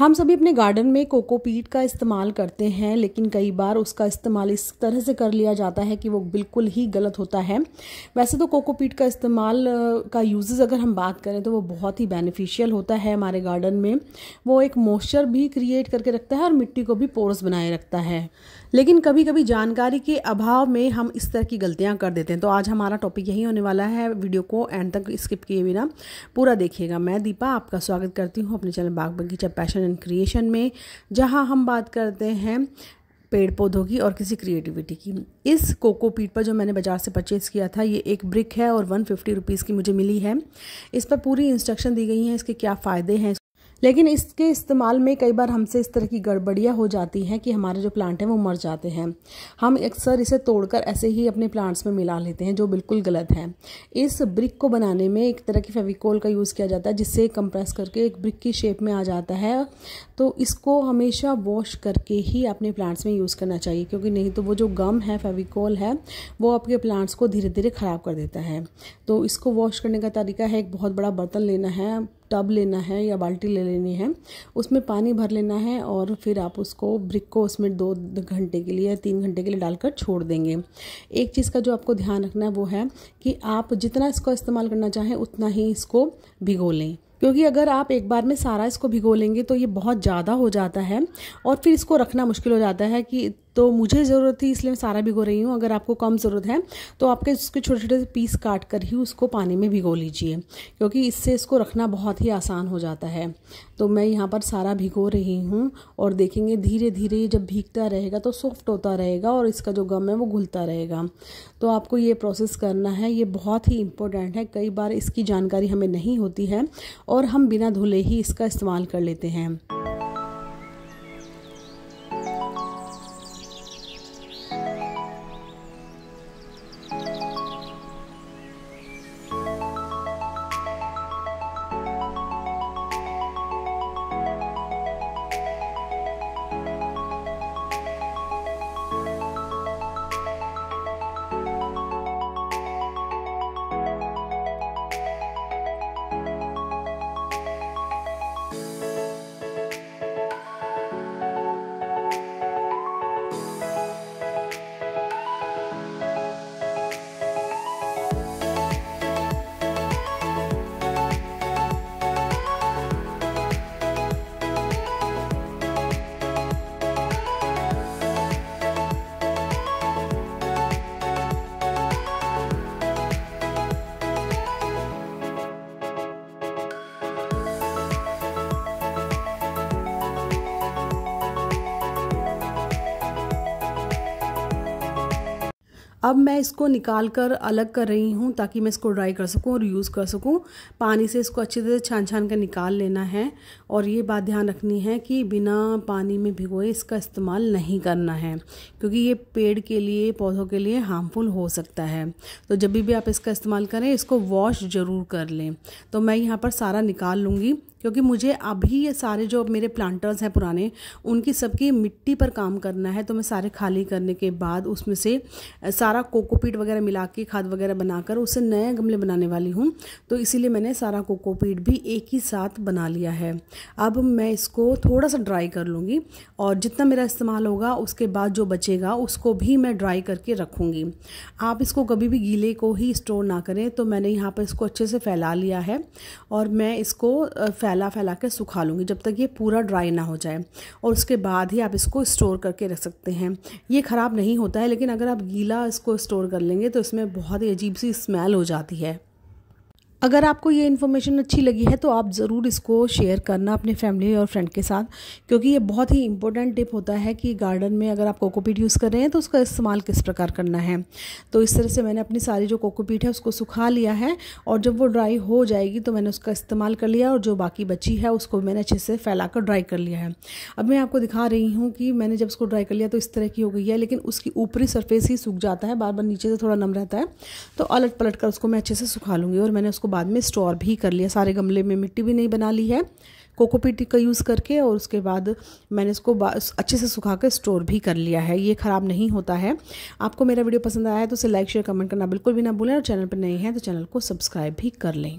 हम सभी अपने गार्डन में कोकोपीट का इस्तेमाल करते हैं, लेकिन कई बार उसका इस्तेमाल इस तरह से कर लिया जाता है कि वो बिल्कुल ही गलत होता है। वैसे तो कोकोपीट का इस्तेमाल का यूजेस अगर हम बात करें तो वो बहुत ही बेनिफिशियल होता है हमारे गार्डन में। वो एक मॉइस्चर भी क्रिएट करके रखता है और मिट्टी को भी पोरस बनाए रखता है। लेकिन कभी कभी जानकारी के अभाव में हम इस तरह की गलतियां कर देते हैं। तो आज हमारा टॉपिक यही होने वाला है। वीडियो को एंड तक स्किप किए बिना पूरा देखिएगा। मैं दीपा आपका स्वागत करती हूँ अपने चैनल बाग बगीचा पैशन एंड क्रिएशन में, जहां हम बात करते हैं पेड़ पौधों की और किसी क्रिएटिविटी की। इस कोकोपीट पर जो मैंने बाज़ार से परचेज़ किया था, ये एक ब्रिक है और 150 रुपीज़ की मुझे मिली है। इस पर पूरी इंस्ट्रक्शन दी गई हैं, इसके क्या फ़ायदे हैं। लेकिन इसके इस्तेमाल में कई बार हमसे इस तरह की गड़बड़ियाँ हो जाती हैं कि हमारे जो प्लांट हैं वो मर जाते हैं। हम अक्सर इसे तोड़कर ऐसे ही अपने प्लांट्स में मिला लेते हैं, जो बिल्कुल गलत है। इस ब्रिक को बनाने में एक तरह की फेविकोल का यूज़ किया जाता है, जिससे कंप्रेस करके एक ब्रिक की शेप में आ जाता है। तो इसको हमेशा वॉश करके ही अपने प्लांट्स में यूज़ करना चाहिए, क्योंकि नहीं तो वो जो गम है, फेविकोल है, वो आपके प्लांट्स को धीरे धीरे ख़राब कर देता है। तो इसको वॉश करने का तरीका है, एक बहुत बड़ा बर्तन लेना है, टब लेना है या बाल्टी ले लेनी है, उसमें पानी भर लेना है और फिर आप उसको ब्रिक को उसमें 2 घंटे के लिए 3 घंटे के लिए डालकर छोड़ देंगे। एक चीज़ का जो आपको ध्यान रखना है वो है कि आप जितना इसको इस्तेमाल करना चाहें उतना ही इसको भिगो लें, क्योंकि अगर आप एक बार में सारा इसको भिगो लेंगे तो ये बहुत ज़्यादा हो जाता है और फिर इसको रखना मुश्किल हो जाता है। कि तो मुझे ज़रूरत थी इसलिए मैं सारा भिगो रही हूँ। अगर आपको कम ज़रूरत है तो आपके उसके छोटे छोटे पीस काट कर ही उसको पानी में भिगो लीजिए, क्योंकि इससे इसको रखना बहुत ही आसान हो जाता है। तो मैं यहाँ पर सारा भिगो रही हूँ और देखेंगे धीरे धीरे जब भीगता रहेगा तो सॉफ्ट होता रहेगा और इसका जो गम है वो घुलता रहेगा। तो आपको ये प्रोसेस करना है, ये बहुत ही इम्पोर्टेंट है। कई बार इसकी जानकारी हमें नहीं होती है और हम बिना धुले ही इसका इस्तेमाल कर लेते हैं। अब मैं इसको निकाल कर अलग कर रही हूँ ताकि मैं इसको ड्राई कर सकूँ और यूज़ कर सकूँ। पानी से इसको अच्छी तरह छान छान कर निकाल लेना है और ये बात ध्यान रखनी है कि बिना पानी में भिगोए इसका इस्तेमाल नहीं करना है, क्योंकि ये पेड़ के लिए, पौधों के लिए हार्मफुल हो सकता है। तो जब भी आप इसका इस्तेमाल करें इसको वॉश ज़रूर कर लें। तो मैं यहाँ पर सारा निकाल लूँगी, क्योंकि मुझे अभी ये सारे जो मेरे प्लांटर्स हैं पुराने, उनकी सबकी मिट्टी पर काम करना है। तो मैं सारे खाली करने के बाद उसमें से सारा कोकोपीट वगैरह मिला के, खाद वगैरह बनाकर उससे नए गमले बनाने वाली हूँ। तो इसीलिए मैंने सारा कोकोपीट भी एक ही साथ बना लिया है। अब मैं इसको थोड़ा सा ड्राई कर लूँगी और जितना मेरा इस्तेमाल होगा उसके बाद जो बचेगा उसको भी मैं ड्राई करके रखूँगी। आप इसको कभी भी गीले को ही स्टोर ना करें। तो मैंने यहाँ पर इसको अच्छे से फैला लिया है और मैं इसको फैला के सुखा लूँगी जब तक ये पूरा ड्राई ना हो जाए, और उसके बाद ही आप इसको स्टोर करके रख सकते हैं। ये ख़राब नहीं होता है, लेकिन अगर आप गीला इसको स्टोर कर लेंगे तो इसमें बहुत ही अजीब सी स्मेल हो जाती है। अगर आपको ये इन्फॉर्मेशन अच्छी लगी है तो आप ज़रूर इसको शेयर करना अपने फैमिली और फ्रेंड के साथ, क्योंकि ये बहुत ही इंपॉर्टेंट टिप होता है कि गार्डन में अगर आप कोकोपीट यूज़ कर रहे हैं तो उसका इस्तेमाल किस प्रकार करना है। तो इस तरह से मैंने अपनी सारी जो कोकोपीट है उसको सुखा लिया है और जब वो ड्राई हो जाएगी तो मैंने उसका इस्तेमाल कर लिया और जो बाकी बची है उसको मैंने अच्छे से फैला कर ड्राई कर लिया है। अब मैं आपको दिखा रही हूँ कि मैंने जब उसको ड्राई कर लिया तो इस तरह की हो गई है, लेकिन उसकी ऊपरी सरफेस ही सूख जाता है, बार बार नीचे से थोड़ा नम रहता है। तो अलट पलट कर उसको मैं अच्छे से सुखा लूँगी और मैंने उसको बाद में स्टोर भी कर लिया। सारे गमले में मिट्टी भी नहीं बना ली है कोकोपीट का यूज़ करके, और उसके बाद मैंने इसको अच्छे से सुखा कर स्टोर भी कर लिया है। ये ख़राब नहीं होता है। आपको मेरा वीडियो पसंद आया है तो उसे लाइक शेयर कमेंट करना बिल्कुल भी ना भूलें, और चैनल पर नए हैं तो चैनल को सब्सक्राइब भी कर लें।